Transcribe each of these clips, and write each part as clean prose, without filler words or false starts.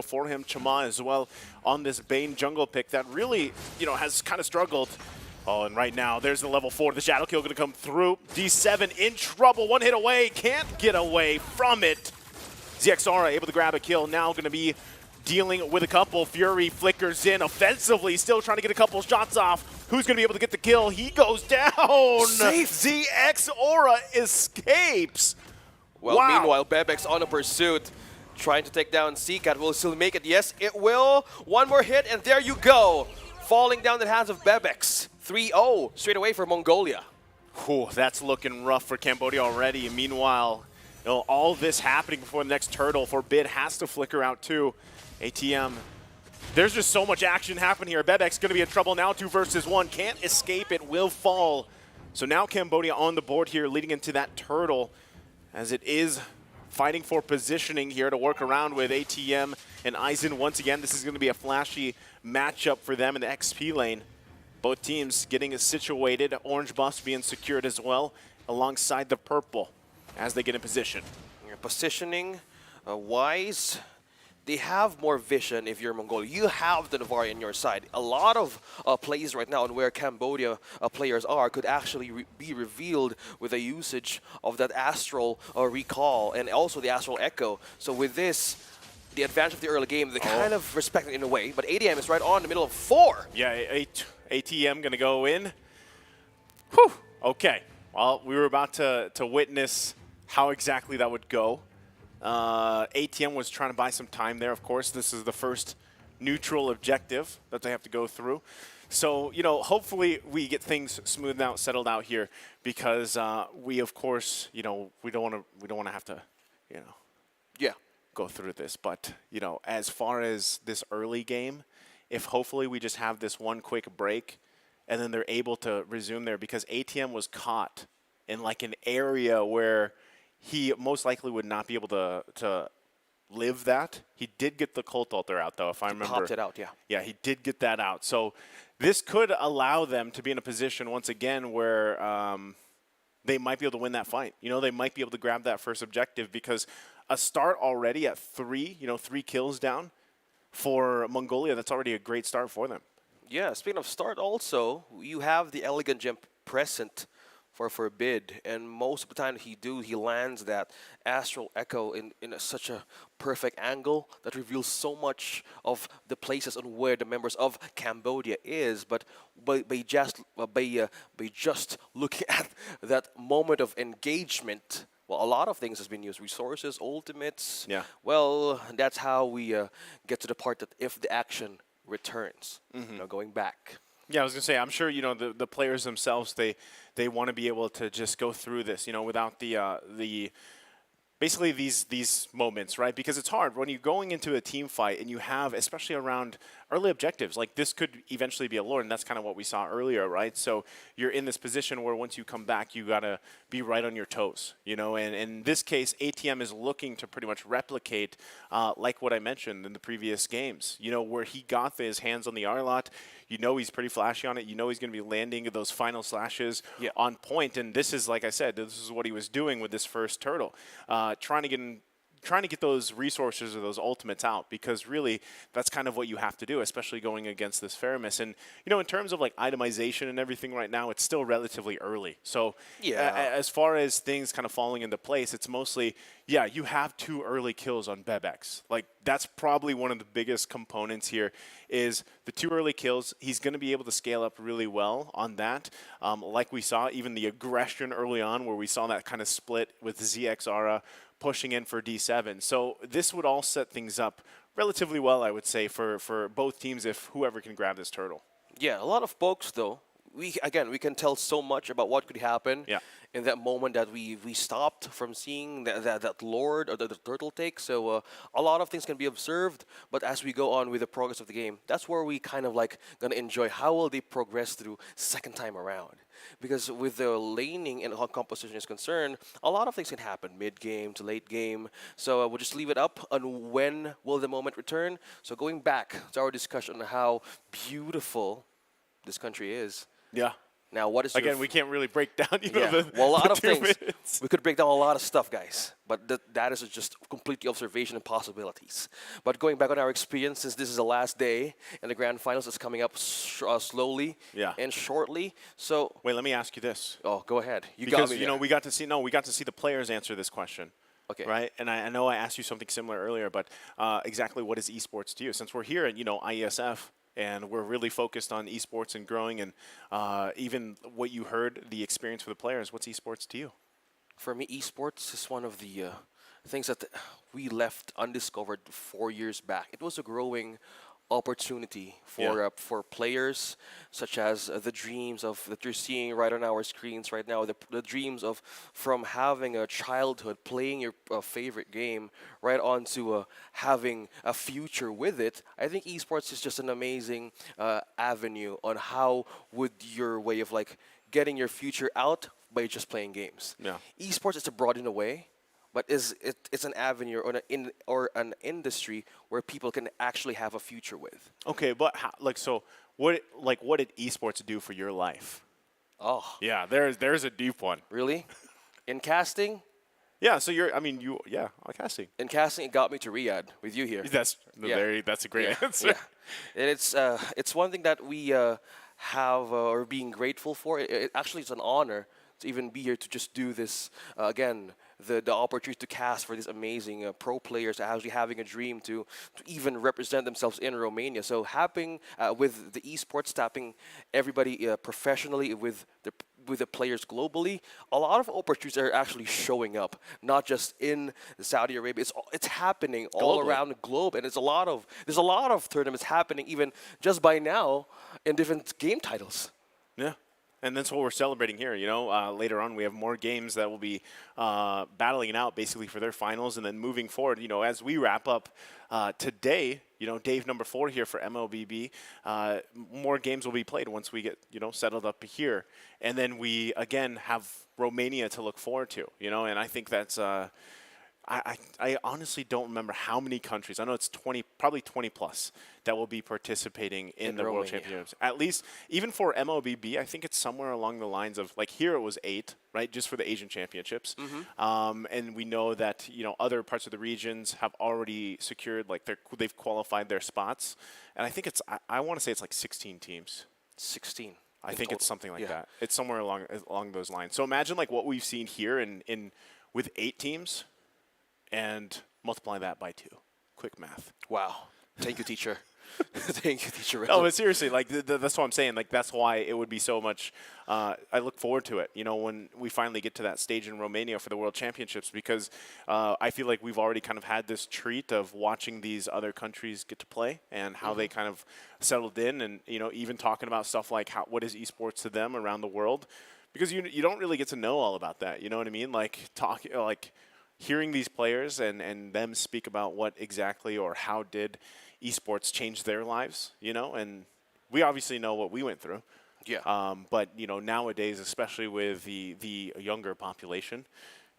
for him. Chama as well on this Bane jungle pick that really, has kind of struggled. Oh, and right now, there's the level 4. The Shadow Kill going to come through. D7 in trouble. One hit away. Can't get away from it. ZXara able to grab a kill. Now going to be dealing with a couple. Fury flickers in offensively. Still trying to get a couple shots off. Who's going to be able to get the kill? He goes down. Safe. ZXara escapes. Well, wow. Meanwhile, Bebex on a pursuit. Trying to take down Seacat. Will still make it? Yes, it will. One more hit, and there you go. Falling down the hands of Bebex. 3-0 straight away for Mongolia. Whew, that's looking rough for Cambodia already. And meanwhile, all this happening before the next turtle. Forbid has to flicker out too. ATM. There's just so much action happening here. Bebex going to be in trouble now. 2 versus 1. Can't escape it. Will fall. So now Cambodia on the board here, leading into that turtle, as it is fighting for positioning here to work around with ATM and Aizen. Once again, this is going to be a flashy matchup for them in the XP lane. Both teams getting situated. Orange buffs being secured as well alongside the purple as they get in position. Positioning wise, they have more vision if you're Mongolia. You have the Navari on your side. A lot of plays right now and where Cambodia players are could actually be revealed with the usage of that Astral Recall and also the Astral Echo. So with this, the advantage of the early game, they kind of respect it in a way. But ADM is right on in the middle of 4. Yeah, ATM going to go in. Whew. Okay. Well, we were about to witness how exactly that would go. ATM was trying to buy some time there, of course. This is the first neutral objective that they have to go through. So, hopefully we get things smoothed out, settled out here, because we, of course, we don't want to have to, go through this. But, as far as this early game, if hopefully we just have this one quick break and then they're able to resume there, because ATM was caught in like an area where he most likely would not be able to live that. He did get the Cult Altar out, though, if I remember. Popped it out, yeah. Yeah, he did get that out. So this could allow them to be in a position, once again, where they might be able to win that fight. They might be able to grab that first objective, because a start already at 3, 3 kills down for Mongolia, that's already a great start for them. Yeah, speaking of start also, you have the Elegant Gem present for Forbid, and most of the time he lands that Astral Echo in such a perfect angle that reveals so much of the places on where the members of Cambodia is. But by just looking at that moment of engagement, well, a lot of things has been used. Resources, ultimates. Yeah. Well, that's how we get to the part that if the action returns, going back. Yeah, I was going to say, I'm sure, the players themselves, they want to be able to just go through this, without the basically these moments, right? Because it's hard when you're going into a team fight and you have, especially around early objectives, like this could eventually be a Lord, and that's kind of what we saw earlier, right? So you're in this position where once you come back, you got to be right on your toes, and in this case, ATM is looking to pretty much replicate, like what I mentioned in the previous games, where he got his hands on the Arlot. He's pretty flashy on it. He's going to be landing those final slashes on point. And this is, like I said, this is what he was doing with this first turtle, trying to get those resources or those ultimates out, because really that's kind of what you have to do, especially going against this Faramis. And, in terms of like itemization and everything right now, it's still relatively early. So as far as things kind of falling into place, it's mostly, you have 2 early kills on Bebex. Like that's probably one of the biggest components here is the 2 early kills. He's going to be able to scale up really well on that. Like we saw, even the aggression early on where we saw that kind of split with ZXara pushing in for D7. So this would all set things up relatively well, I would say, for both teams if whoever can grab this turtle. Yeah, a lot of pokes, though. We can tell so much about what could happen in that moment that we stopped from seeing that Lord or the turtle take. So a lot of things can be observed, but as we go on with the progress of the game, that's where we kind of like gonna enjoy how will they progress through second time around. Because with the laning and how composition is concerned, a lot of things can happen mid-game to late game. So we'll just leave it up on when will the moment return. So going back to our discussion on how beautiful this country is. Yeah. Now, what is Again, we can't really break down, you know, yeah. the, well, a lot the of 2 things. minutes. We could break down a lot of stuff, guys. But that is just completely observation and possibilities. But going back on our experience, since this is the last day and the grand finals is coming up slowly and shortly. So wait, let me ask you this. Oh, go ahead. Because, got me you know, we got to see the players answer this question. Okay. Right? And I know I asked you something similar earlier, but exactly what is esports to you? Since we're here at, you know, IESF, and we're really focused on esports and growing, and even what you heard, the experience for the players, what's esports to you? For me, esports is one of the things that we left undiscovered 4 years back. It was a growing opportunity for players, such as the dreams of that you're seeing right on our screens right now. The dreams of from having a childhood playing your favorite game right on to having a future with it. I think esports is just an amazing avenue on how would your way of like getting your future out by just playing games. Yeah. Esports is a broad in a way, but it's an avenue or an industry where people can actually have a future with. Okay, but how, what did esports do for your life? Oh. Yeah, there's a deep one. Really? In casting? Yeah, so casting. In casting, it got me to Riyadh with you here. That's a great answer. Yeah. And it's one thing that we have or being grateful for. It actually is an honor to even be here to just do this again. The opportunity to cast for these amazing pro players, actually having a dream to even represent themselves in Romania. So having with the esports, tapping everybody professionally with the players globally, a lot of opportunities are actually showing up, not just in Saudi Arabia. It's happening all around the globe, and there's a lot of tournaments happening even just by now in different game titles. Yeah. And that's what we're celebrating here. You know, later on we have more games that will be battling it out basically for their finals, and then moving forward. You know, as we wrap up today, you know, Dave number 4 here for MLBB. More games will be played once we get settled up here, and then we again have Romania to look forward to. You know, and I think that's. I honestly don't remember how many countries. I know it's 20, probably 20 plus that will be participating in the World Championships. At least, even for MLBB, I think it's somewhere along the lines of, like here it was 8, right, just for the Asian Championships. Mm-hmm. And we know that, other parts of the regions have already secured, like they've qualified their spots. And I think I want to say it's like 16 teams. 16. I think it's something like that. It's somewhere along those lines. So imagine like what we've seen here in with 8 teams. And multiply that by 2. Quick math. Wow. Thank you, teacher. Thank you, teacher. No, but seriously, like that's what I'm saying. Like that's why it would be so much. I look forward to it. When we finally get to that stage in Romania for the World Championships, because I feel like we've already kind of had this treat of watching these other countries get to play and how they kind of settled in, and even talking about stuff like what is esports to them around the world, because you don't really get to know all about that. You know what I mean? Like hearing these players and them speak about what exactly or how did esports change their lives, and we obviously know what we went through. Yeah. But, nowadays, especially with the younger population,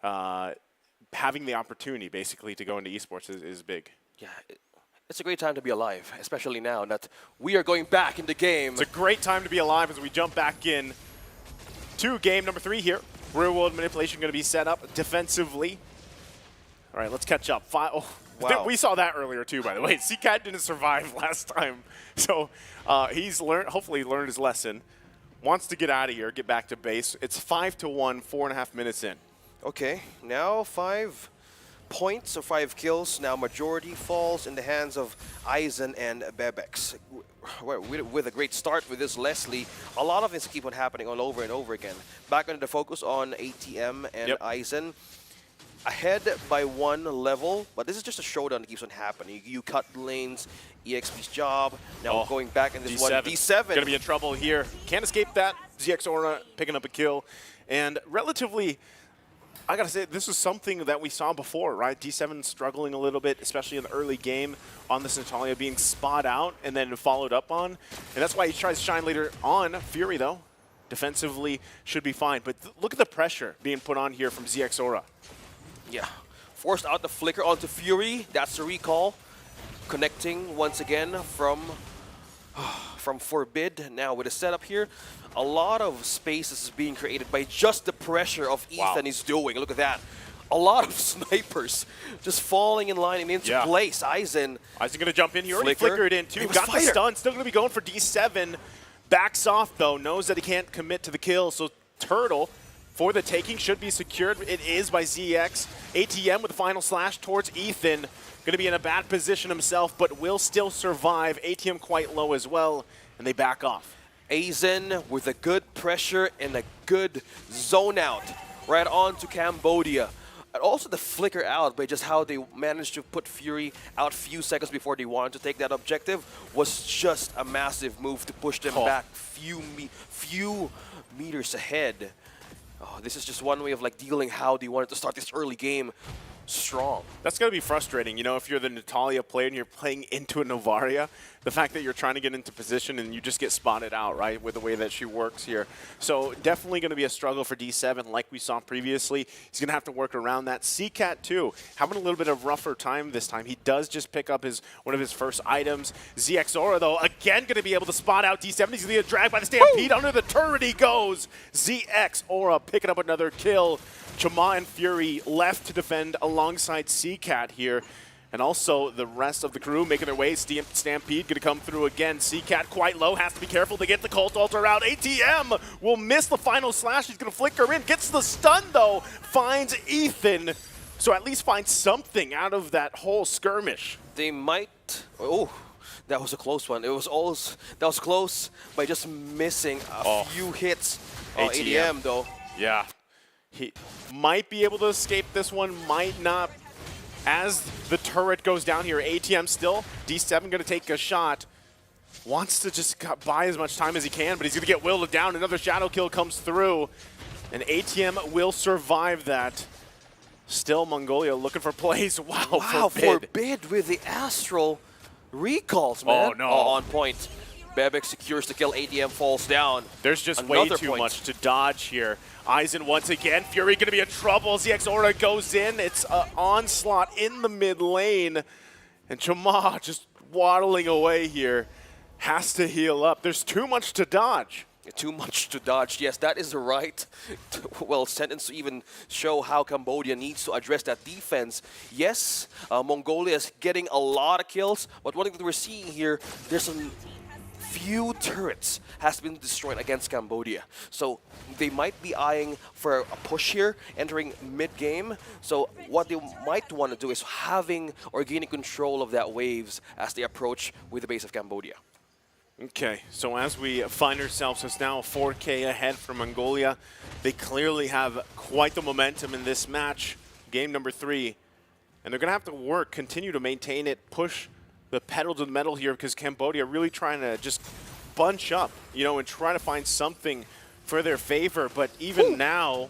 having the opportunity basically to go into esports is big. Yeah. It's a great time to be alive, especially now that we are going back in the game. It's a great time to be alive as we jump back in to game number 3 here. Real world manipulation going to be set up defensively. All right, let's catch up. Wow. We saw that earlier too, by the way. C-Cat didn't survive last time, so he's hopefully learned his lesson. Wants to get out of here, get back to base. It's 5-1, 4.5 minutes in. Okay, now 5 points or 5 kills. Now majority falls in the hands of Aizen and Bebex. With a great start with this Leslie, a lot of things keep on happening all over and over again. Back under the focus on ATM and Aizen. Ahead by 1 level, but this is just a showdown that keeps on happening. You cut lanes, EXP's job, now going back in this D7. D7. Gonna be in trouble here. Can't escape that. ZXORA picking up a kill. And relatively, I gotta say, this was something that we saw before, right? D7 struggling a little bit, especially in the early game on this Natalia, being spot out and then followed up on. And that's why he tries to shine later on. Fury, though, defensively should be fine. But look at the pressure being put on here from ZXORA. Yeah, forced out the flicker onto Fury. That's the recall. Connecting once again from from Forbid. Now with the setup here, a lot of space is being created by just the pressure of Ethan is doing. Look at that. A lot of snipers just falling in line and into place. Aizen going to jump in. He already flickered in too. Got the stun. Still going to be going for D7. Backs off though. Knows that he can't commit to the kill. So Turtle for the taking should be secured. It is by ZX. ATM with the final slash towards Ethan. Going to be in a bad position himself, but will still survive. ATM quite low as well, and they back off. Aizen with a good pressure and a good zone out right on to Cambodia. And also the flicker out by just how they managed to put Fury out few seconds before they wanted to take that objective was just a massive move to push them back few meters ahead. Oh, this is just one way of like dealing how they wanted to start this early game strong. That's going to be frustrating, you know, if you're the Natalia player and you're playing into a Novaria, the fact that you're trying to get into position and you just get spotted out, right, with the way that she works here. So definitely going to be a struggle for D7 like we saw previously. He's going to have to work around that. CCAT too, having a little bit of rougher time this time. He does just pick up one of his first items. ZXora though, again going to be able to spot out D7. He's going to get dragged by the Stampede. Under the turret he goes. ZXora picking up another kill. Chama and Fury left to defend alongside CCAT here. And also the rest of the crew making their way. Stampede going to come through again. CCAT quite low, has to be careful to get the Cult Altar out. ATM will miss the final slash. He's going to flicker in. Gets the stun though. Finds Ethan. So at least finds something out of that whole skirmish. They might... Oh, that was a close one. It was almost... That was close by just missing a few hits. ATM though. Yeah. He might be able to escape this one, might not. As the turret goes down here, ATM still, D7 going to take a shot. Wants to just buy as much time as he can, but he's going to get willed down. Another shadow kill comes through, and ATM will survive that. Still Mongolia looking for plays. Wow, Forbid with the Astral recalls, man. Oh, no. On point. Bebek secures the kill, ATM falls down. There's just way too much to dodge here. Aizen once again, Fury going to be in trouble. ZXora goes in. It's an onslaught in the mid lane. And Chama just waddling away here. Has to heal up. There's too much to dodge. Too much to dodge. Yes, that is the right sentence to even show how Cambodia needs to address that defense. Yes, Mongolia is getting a lot of kills, but one thing that we're seeing here, there's some few turrets has been destroyed against Cambodia. So they might be eyeing for a push here, entering mid-game. So what they might want to do is having or gaining control of that waves as they approach with the base of Cambodia. Okay, so as we find ourselves, it's now 4K ahead for Mongolia. They clearly have quite the momentum in this match, game number 3. And they're going to have to continue to maintain it, push the pedal to the metal here, because Cambodia really trying to just bunch up, you know, and try to find something for their favor. But even now,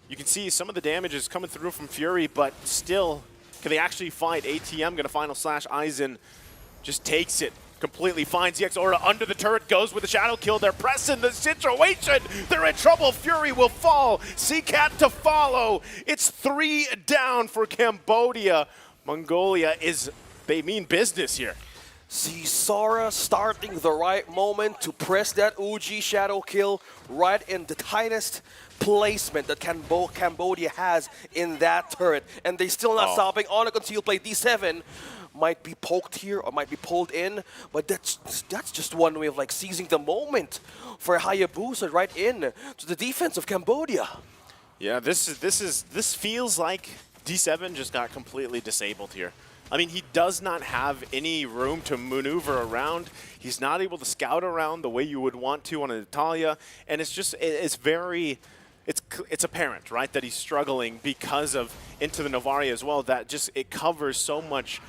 you can see some of the damage is coming through from Fury, but still, can they actually fight? ATM going to final slash. Aizen just takes it completely fine. ZXora under the turret goes with the shadow kill. They're pressing the situation. They're in trouble. Fury will fall. CCAT to follow. It's 3 down for Cambodia. Mongolia they mean business here. See Sara starting the right moment to press that Uji shadow kill right in the tightest placement that Cambodia has in that turret. And they still not stopping on a concealed play. D7 might be poked here or might be pulled in, but that's just one way of like seizing the moment for Hayabusa right in to the defense of Cambodia. Yeah, this feels like D7 just got completely disabled here. I mean, he does not have any room to maneuver around. He's not able to scout around the way you would want to on a Natalia, and it's apparent, right, that he's struggling because of into the Novaria as well. That just it covers so much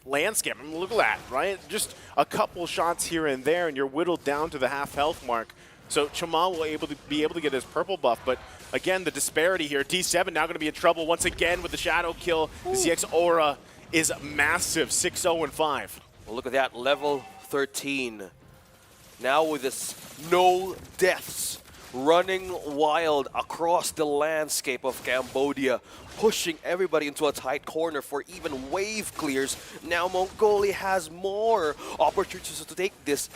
landscape. I mean, look at that, right? Just a couple shots here and there, and you're whittled down to the half health mark. So Chama will be able to get his purple buff, but again, the disparity here. D7 now going to be in trouble once again with the shadow kill. ZXora is massive, 6-0-5. Well, look at that, level 13. Now with this no deaths running wild across the landscape of Cambodia, pushing everybody into a tight corner for even wave clears. Now Mongolia has more opportunities to take this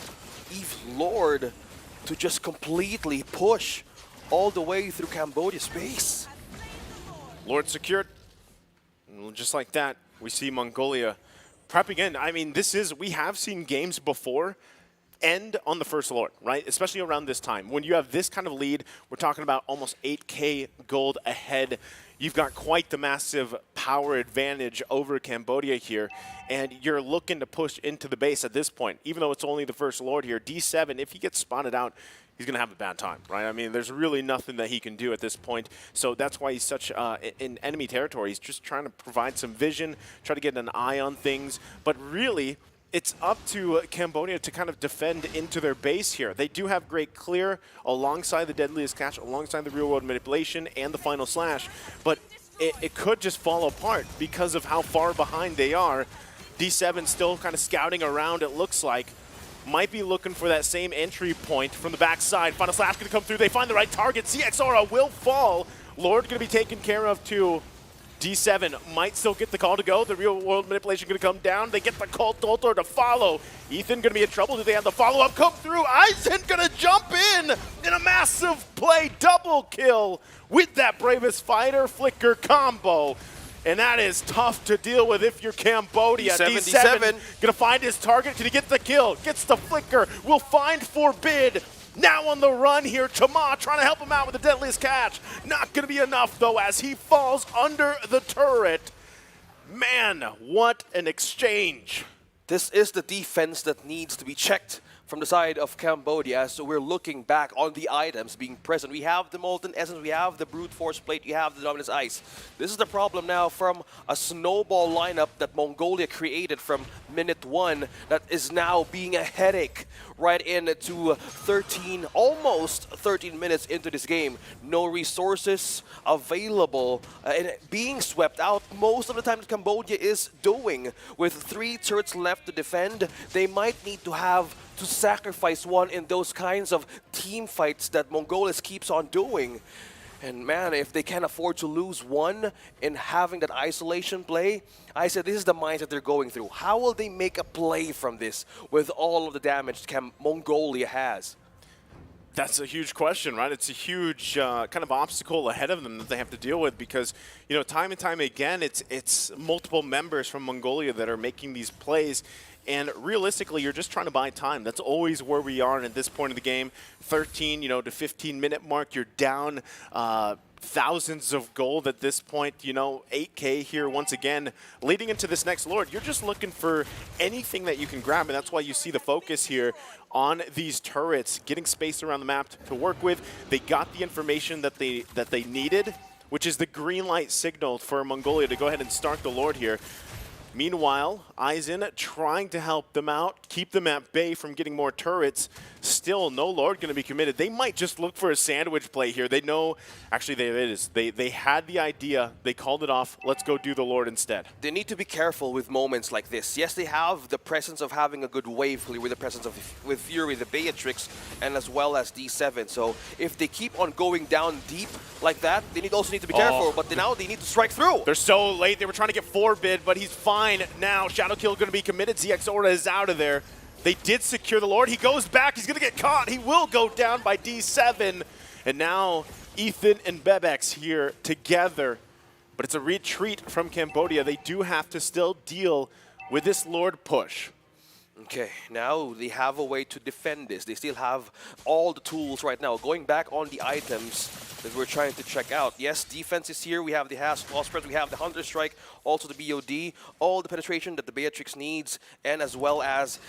Eve Lord to just completely push all the way through Cambodia's base. Lord secured. And just like that, we see Mongolia prepping in. I mean, we have seen games before end on the first Lord, right? Especially around this time. When you have this kind of lead, we're talking about almost 8K gold ahead. You've got quite the massive power advantage over Cambodia here, and you're looking to push into the base at this point. Even though it's only the first Lord here, D7, if he gets spotted out, he's going to have a bad time, right? I mean, there's really nothing that he can do at this point. So that's why he's such in enemy territory. He's just trying to provide some vision, try to get an eye on things. But really, it's up to Cambodia to kind of defend into their base here. They do have great clear alongside the Deadliest Catch, alongside the real-world manipulation and the final slash, but it could just fall apart because of how far behind they are. D7 still kind of scouting around, it looks like. Might be looking for that same entry point from the backside. Final slash going to come through. They find the right target. CXR will fall. Lord going to be taken care of too. D7 might still get the call to go. The real world manipulation going to come down. They get the cult Doltor to follow. Ethan going to be in trouble. Do they have the follow-up come through? Eisen going to jump in a massive play. Double kill with that Bravest Fighter Flicker combo. And that is tough to deal with if you're Cambodia. D7 going to find his target. Can he get the kill? Gets the Flicker. Will find Forbid. Now on the run here, Chama trying to help him out with the Deadliest Catch. Not going to be enough, though, as he falls under the turret. Man, what an exchange. This is the defense that needs to be checked from the side of Cambodia. So we're looking back on the items being present. We have the Molten Essence, we have the Brute Force Plate, you have the Dominus Ice. This is the problem now from a snowball lineup that Mongolia created from minute 1 that is now being a headache right into almost 13 minutes into this game. No resources available and being swept out most of the time that Cambodia is doing. With 3 turrets left to defend, they might need to have to sacrifice one in those kinds of team fights that Mongolia keeps on doing. And man, if they can't afford to lose one in having that isolation play, I said this is the mindset they're going through. How will they make a play from this with all of the damage Mongolia has? That's a huge question, right? It's a huge kind of obstacle ahead of them that they have to deal with because, you know, time and time again, it's multiple members from Mongolia that are making these plays. And realistically, you're just trying to buy time. That's always where we are at this point of the game. 13, to 15-minute mark, you're down thousands of gold at this point. 8K here once again. Leading into this next Lord, you're just looking for anything that you can grab, and that's why you see the focus here on these turrets, getting space around the map to work with. They got the information that they needed, which is the green light signal for Mongolia to go ahead and start the Lord here. Meanwhile, Eisen trying to help them out, keep them at bay from getting more turrets. Still, no Lord going to be committed. They might just look for a sandwich play here. They know, actually, they had the idea. They called it off. Let's go do the Lord instead. They need to be careful with moments like this. Yes, they have the presence of having a good wave clear with the presence of with Fury, the Beatrix, and as well as D7. So if they keep on going down deep like that, they also need to be careful. But now they need to strike through. They're so late. They were trying to get Forbid, but he's fine now. Shadow Kill going to be committed. ZX Aura is out of there. They did secure the Lord. He goes back. He's going to get caught. He will go down by D7. And now Ethan and Bebex here together. But it's a retreat from Cambodia. They do have to still deal with this Lord push. Okay, now they have a way to defend this. They still have all the tools right now. Going back on the items that we're trying to check out. Yes, defense is here. We have the Spread, we have the Hunter Strike, also the BOD, all the penetration that the Beatrix needs, and as well as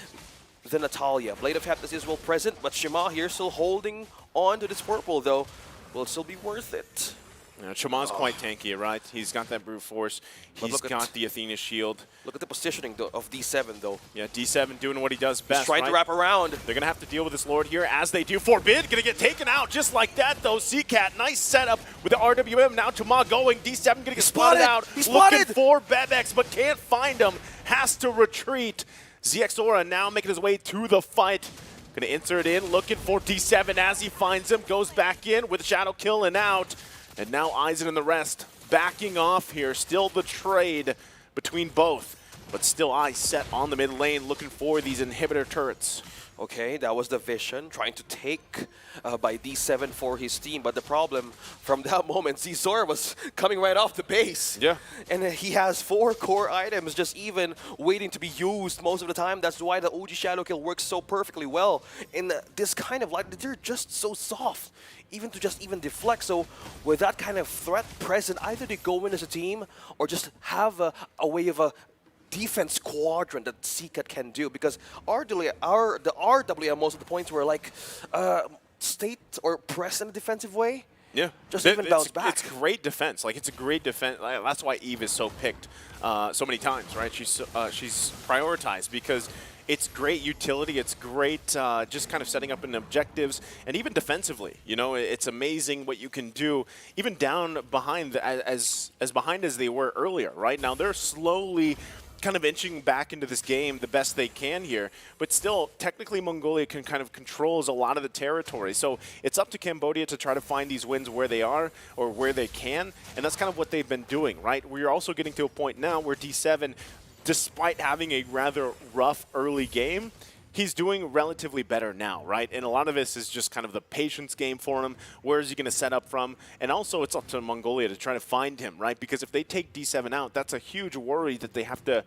the Natalia. Blade of Heptus is well present, but Shima here still holding on to this purple, though. Will still be worth it. Yeah, Shama's quite tanky, right? He's got that brute force. He's got the Athena shield. Look at the positioning of D7, though. Yeah, D7 doing what he does best, He's trying to wrap around. They're going to have to deal with this Lord here as they do. Forbid going to get taken out just like that, though. CCAT, nice setup with the RWM. Now Chama going. D7 going to get spotted out. He's looking for Bebex, but can't find him. Has to retreat. ZX Aura now making his way to the fight. Going to insert in, looking for D7 as he finds him, goes back in with a shadow kill and out. And now Eisen and the rest backing off here. Still the trade between both. But still Ice set on the mid lane looking for these inhibitor turrets. Okay, that was the vision, trying to take by D7 for his team. But the problem from that moment, Zizor was coming right off the base. Yeah. And he has 4 core items just even waiting to be used most of the time. That's why the OG Shadow Kill works so perfectly well. In this kind of light, they're just so soft, even to just even deflect. So with that kind of threat present, either they go in as a team or just have a way of a defense quadrant that Seacat can do, because the RWM most of the points were like state or press in a defensive way. Yeah, just even bounce back. It's great defense. Like, it's a great defense. That's why Eve is so picked so many times, right? She's prioritized because it's great utility. It's great just kind of setting up in objectives and even defensively. You know, it's amazing what you can do even down behind as behind as they were earlier. Right now, they're slowly kind of inching back into this game the best they can here, but still, technically Mongolia can kind of controls a lot of the territory. So it's up to Cambodia to try to find these wins where they are or where they can, and that's kind of what they've been doing, right? We're also getting to a point now where D7, despite having a rather rough early game, he's doing relatively better now, right? And a lot of this is just kind of the patience game for him. Where is he going to set up from? And also, it's up to Mongolia to try to find him, right? Because if they take D7 out, that's a huge worry that they have to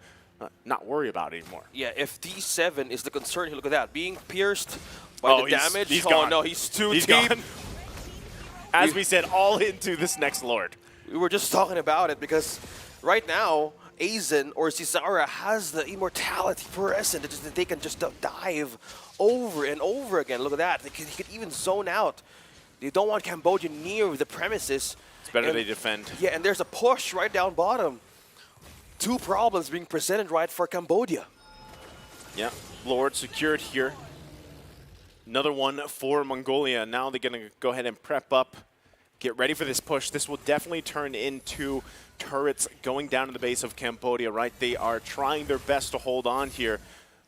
not worry about anymore. Yeah, if D7 is the concern, look at that. Being pierced by the damage. He's gone. No, he's too deep. Gone. As we said, all into this next Lord. We were just talking about it because right now, Aizen or Cesara has the immortality present that they can just dive over and over again. Look at that. He could even zone out. They don't want Cambodia near the premises. It's better they defend. Yeah, and there's a push right down bottom. 2 problems being presented right for Cambodia. Yeah, Lord secured here. Another one for Mongolia. Now they're going to go ahead and prep up. Get ready for this push. This will definitely turn into turrets going down to the base of Cambodia, right? They are trying their best to hold on here.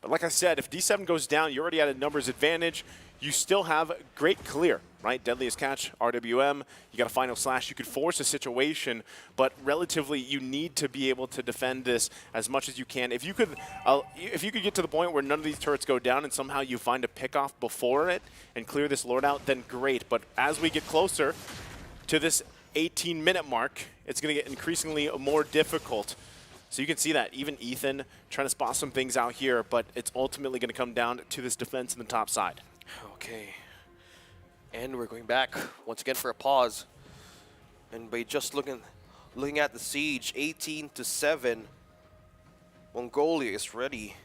But like I said, if D7 goes down, you're already at a numbers advantage. You still have great clear, right? Deadliest catch, RWM. You got a final slash. You could force a situation, but relatively, you need to be able to defend this as much as you can. If you could get to the point where none of these turrets go down and somehow you find a pickoff before it and clear this Lord out, then great. But as we get closer to this 18-minute mark, it's going to get increasingly more difficult. So you can see that even Ethan trying to spot some things out here, but it's ultimately going to come down to this defense in the top side. Okay. And we're going back once again for a pause. And by just looking at the siege, 18-7, Mongolia is ready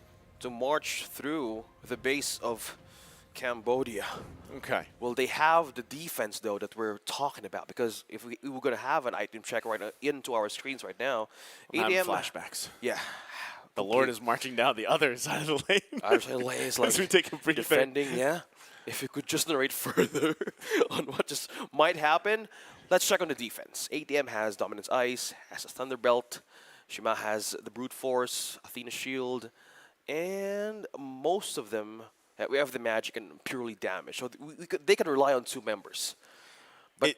to march through the base of Cambodia. Okay. Will they have the defense, though, that we're talking about? Because if we were going to have an item check right into our screens right now, ADM flashbacks. Yeah. The Lord is marching down the other side of the lane. Other side of the lane is like as we take a breather. Defending, yeah. If you could just narrate further on what just might happen. Let's check on the defense. ADM has Dominance Ice, has a Thunderbelt. Shima has the Brute Force, Athena Shield, and most of them, we have the magic and purely damage. So they can rely on 2 members. But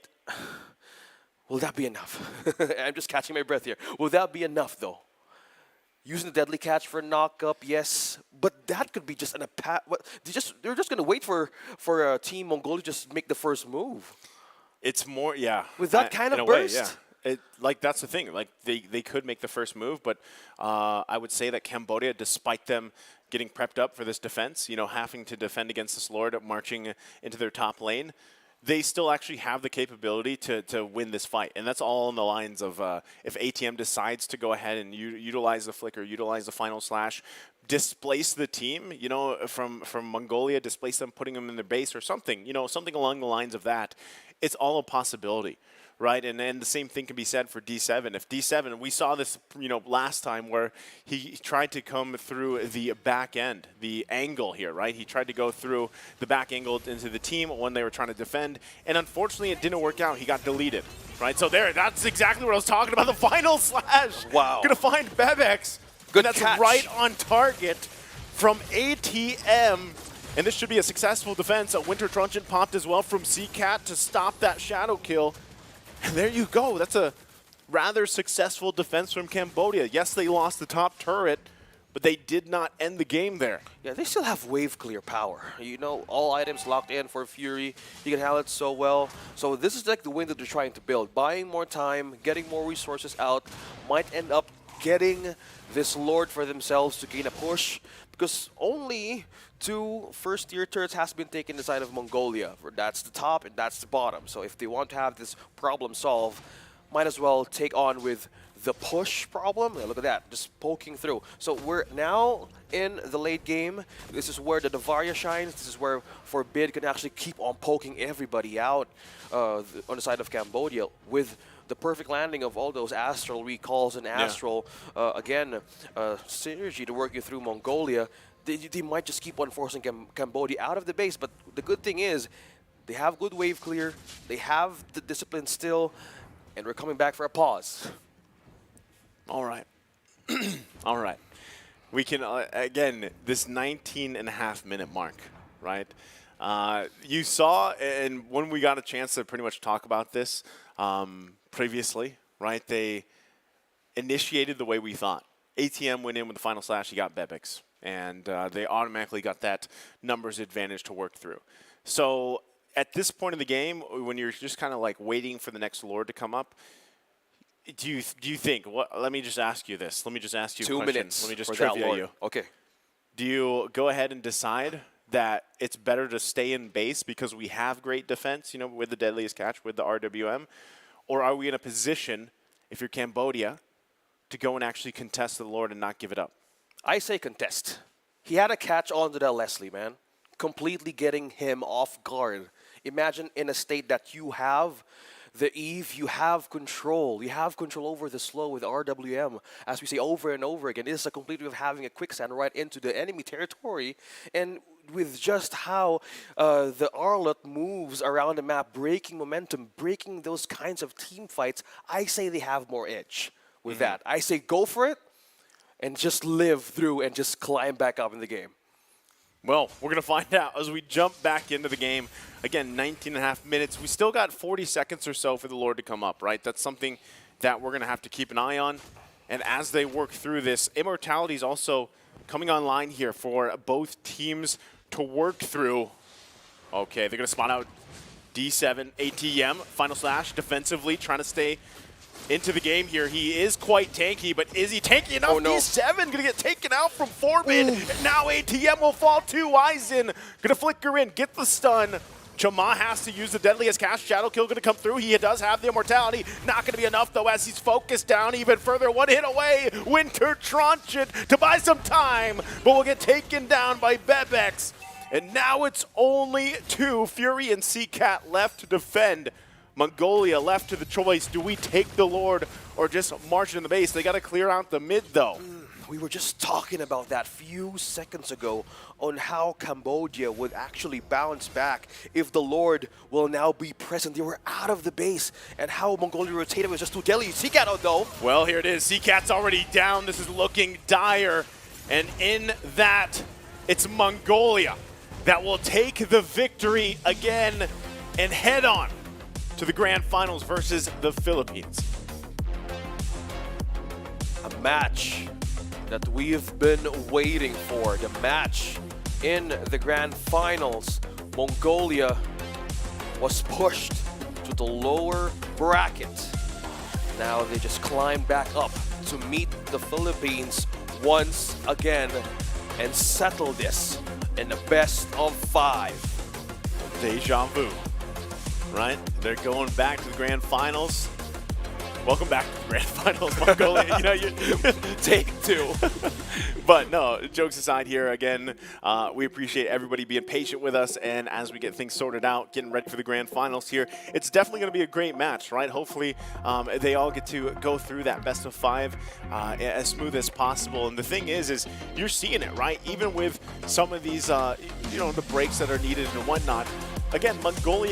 will that be enough? I'm just catching my breath here. Will that be enough, though? Using the Deadly Catch for a knock-up, yes. But that could be just an they're just going to wait for Team Mongolia to just make the first move. It's more, yeah. With that kind of burst? Way, yeah. That's the thing. Like, they could make the first move, but I would say that Cambodia, despite them getting prepped up for this defense, you know, having to defend against this Lord marching into their top lane, they still actually have the capability to win this fight. And that's all in the lines of if ATM decides to go ahead and utilize the flicker, utilize the final slash, displace the team, you know, from Mongolia, displace them, putting them in their base or something, you know, something along the lines of that. It's all a possibility. Right, and the same thing can be said for D7. If D7, we saw this, you know, last time where he tried to come through the back end, the angle here, right? He tried to go through the back angle into the team when they were trying to defend, and unfortunately, it didn't work out. He got deleted, right? So that's exactly what I was talking about. The final slash. Wow. Gonna find Bebex. Good That's catch. right on target from ATM. And this should be a successful defense. A Winter Truncheon popped as well from CCAT to stop that shadow kill. And there you go. That's a rather successful defense from Cambodia. Yes, they lost the top turret, but they did not end the game there. Yeah, they still have wave clear power. You know, all items locked in for Fury. He can handle it so well. So this is like the win that they're trying to build. Buying more time, getting more resources out, might end up getting this Lord for themselves to gain a push, because only 2 first-tier turrets has been taken inside of Mongolia. That's the top and that's the bottom. So if they want to have this problem solved, might as well take on with the push problem. Look at that, just poking through. So we're now in the late game. This is where the Navaria shines. This is where Forbid can actually keep on poking everybody out on the side of Cambodia with the perfect landing of all those Astral recalls and Astral, synergy to work you through Mongolia. They might just keep on forcing Cambodia out of the base, but the good thing is they have good wave clear, they have the discipline still, and we're coming back for a pause. All right. All right. We can, again, this 19.5-minute mark, right? You saw, and when we got a chance to pretty much talk about this previously, right, they initiated the way we thought. ATM went in with the final slash, he got Bebix, and they automatically got that numbers advantage to work through. So at this point in the game, when you're just kind of like waiting for the next Lord to come up, do you think, let me just ask you this. Let me just ask you a 2 question. minutes. Let me just for that trivia Lord. you. Okay. Do you go ahead and decide that it's better to stay in base because we have great defense, you know, with the Deadliest Catch, with the RWM? Or are we in a position, if you're Cambodia, to go and actually contest the Lord and not give it up? I say contest. He had a catch onto that Leslie, man. Completely getting him off guard. Imagine in a state that you have the Eve, you have control. You have control over the slow with RWM. As we say over and over again, it is a complete way of having a quicksand right into the enemy territory. And with just how the Arlot moves around the map, breaking momentum, breaking those kinds of team fights, I say they have more edge with that. I say go for it and just live through and just climb back up in the game. Well, we're going to find out as we jump back into the game. Again, 19.5 minutes. We still got 40 seconds or so for the Lord to come up, right? That's something that we're going to have to keep an eye on. And as they work through this, Immortality is also coming online here for both teams to work through. Okay, they're going to spot out D7, ATM, final slash, defensively, trying to stay into the game here. He is quite tanky, but is he tanky enough? Oh, no. D7 going to get taken out from Forbid. Now ATM will fall too. Aizen going to flicker in, get the stun. Chama has to use the Deadliest Cast. Shadow Kill going to come through. He does have the Immortality. Not going to be enough, though, as he's focused down even further. One hit away. Winter Truncheon to buy some time, but will get taken down by Bebex. And now it's only 2, Fury and CCAT, left to defend. Mongolia left to the choice. Do we take the Lord or just march in the base? They got to clear out the mid, though. We were just talking about that few seconds ago on how Cambodia would actually bounce back if the Lord will now be present. They were out of the base, and how Mongolia rotated was just too deadly. CCAT out, though. Well, here it is. CCAT's already down. This is looking dire. And in that, it's Mongolia that will take the victory again and head on to the grand finals versus the Philippines. A match that we've been waiting for. The match in the grand finals. Mongolia was pushed to the lower bracket. Now they just climb back up to meet the Philippines once again and settle this in the best of 5. Deja vu, right? They're going back to the grand finals. Welcome back to the grand finals, Mongolia. You know, take 2. But no, jokes aside here, again, we appreciate everybody being patient with us, and as we get things sorted out, getting ready for the grand finals here, it's definitely going to be a great match, right? Hopefully, they all get to go through that best of 5 as smooth as possible. And the thing is you're seeing it, right? Even with some of these, you know, the breaks that are needed and whatnot. Again, Mongolia